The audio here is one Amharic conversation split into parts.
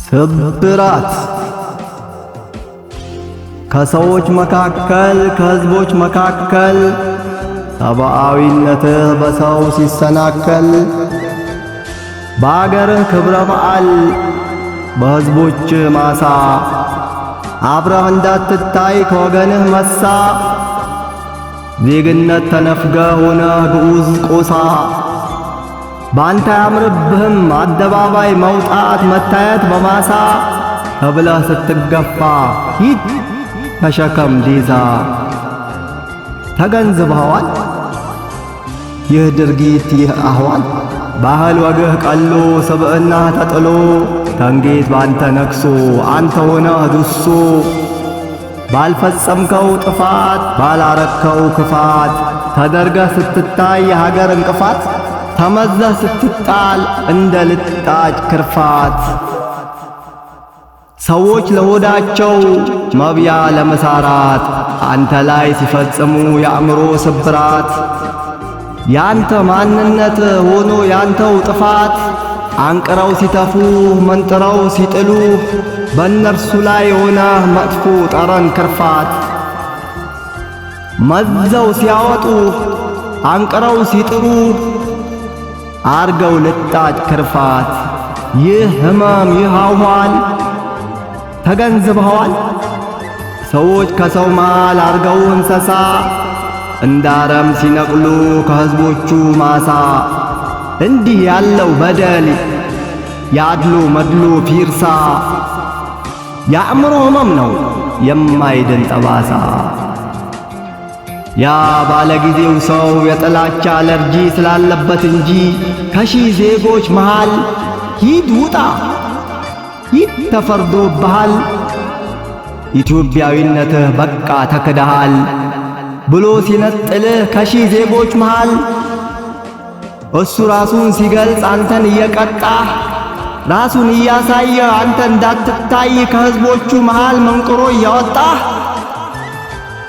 ስብራት ከሰዎች መካከል ከሕዝቦች መካከል ሰብአዊነትህ በሰው ሲሰናከል በአገርህ ክብረ በዓል በሕዝቦች ማሳ አብረህ እንዳትታይ ከወገንህ መሳ ዜግነት ተነፍገህ ሆነህ ግዑዝ ቆሳ ባንተ አያምርብህም አደባባይ መውጣት መታየት በማሳ ተብለህ ስትገፋ ሂድ ተሸከም ዲዛ። ተገንዝበኸዋል? ይህ ድርጊት ይህ አህዋል ባህል ወግህ ቀሎ ስብዕናህ ተጥሎ ተንጌት ባንተ ነግሶ አንተ ሆነህ ዱሶ ባልፈጸምከው ጥፋት ባላረከው ክፋት ተደርገህ ስትታይ የሀገር እንቅፋት ተመዘህ ስትጣል እንደ ልጣጭ ክርፋት ሰዎች ለሆዳቸው መብያ ለመሳራት አንተ ላይ ሲፈጽሙ የአእምሮ ስብራት ያንተ ማንነት ሆኖ ያንተው ጥፋት አንቅረው ሲተፉ መንጥረው ሲጥሉ በእነርሱ ላይ ሆነህ መጥፎ ጠረን ክርፋት መዘው ሲያወጡ አንቅረው ሲጥሩ አርገው ልጣጭ ክርፋት ይህ ሕመም ይህ አውኋል ተገንዝበኸዋል? ሰዎች ከሰው መሃል አርገው እንስሳ እንዳረም ሲነቅሉ ከሕዝቦቹ ማሳ እንዲህ ያለው በደል ያድሎ መድሎ ፊርሳ የአእምሮ ሕመም ነው የማይድን ጠባሳ። ያ ባለጊዜው ሰው የጥላቻ አለርጂ ስላለበት እንጂ ከሺህ ዜጎች መሃል ሂድ ውጣ ሂድ ተፈርዶብሃል ኢትዮጵያዊነትህ በቃ ተክደሃል ብሎ ሲነጥልህ ከሺህ ዜጎች መሃል እሱ ራሱን ሲገልጽ አንተን እየቀጣህ ራሱን እያሳየ አንተ እንዳትታይ ከሕዝቦቹ መሃል መንቅሮ እያወጣህ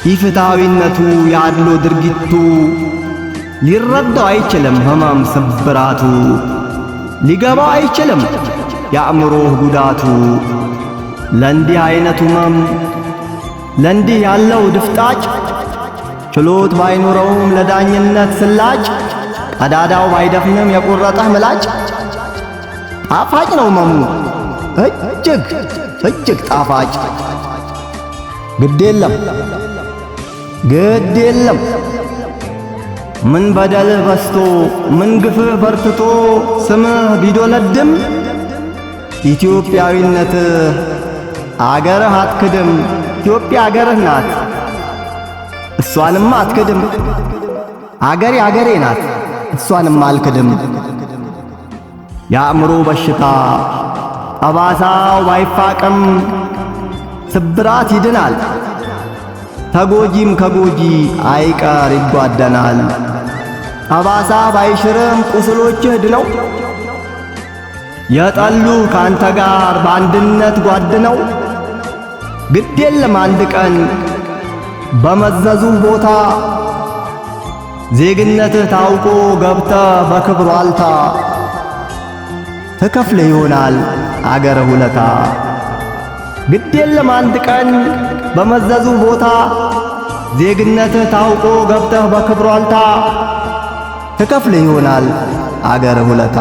ኢፍትሃዊነቱ ያድሎ ድርጊቱ ሊረዳው አይችልም ሕመም ስብራቱ ሊገባው አይችልም የአእምሮህ ጉዳቱ። ለእንዲህ አይነቱ ሕመም ለእንዲህ ያለው ድፍጣጭ ችሎት ባይኖረውም ለዳኝነት ስላጭ ቀዳዳው ባይደፍንም የቁረጠህ ምላጭ ጣፋጭ ነው ሕመሙ እጅግ እጅግ ጣፋጭ። ግድ የለም ምን በደልህ በስቶ ምን ግፍህ በርትቶ ስምህ ቢዶለድም ኢትዮጵያዊነትህ አገርህ አትክድም። ኢትዮጵያ አገርህ ናት እሷንም አትክድም። አገሬ አገሬ ናት እሷንም አልክድም። የአእምሮ በሽታ ጠባሳው ባይፋቅም ስብራት ይድናል ተጎጂም ከጎጂ አይቀር ይጓደናል። ጠባሳ ባይሽርም ቁስሎችህ ድነው የጠሉ ካንተ ጋር በአንድነት ጓድነው ግድ የለም አንድ ቀን በመዘዙ ቦታ ዜግነትህ ታውቆ ገብተህ በክብር ዋልታ ትከፍልህ ይሆናል አገርህ ውለታ። ግድ የለም አንድ ቀን በመዘዙ ቦታ ዜግነትህ ታውቆ ገብተህ በክብር ዋልታ ትከፍልህ ይሆናል አገርህ ውለታ።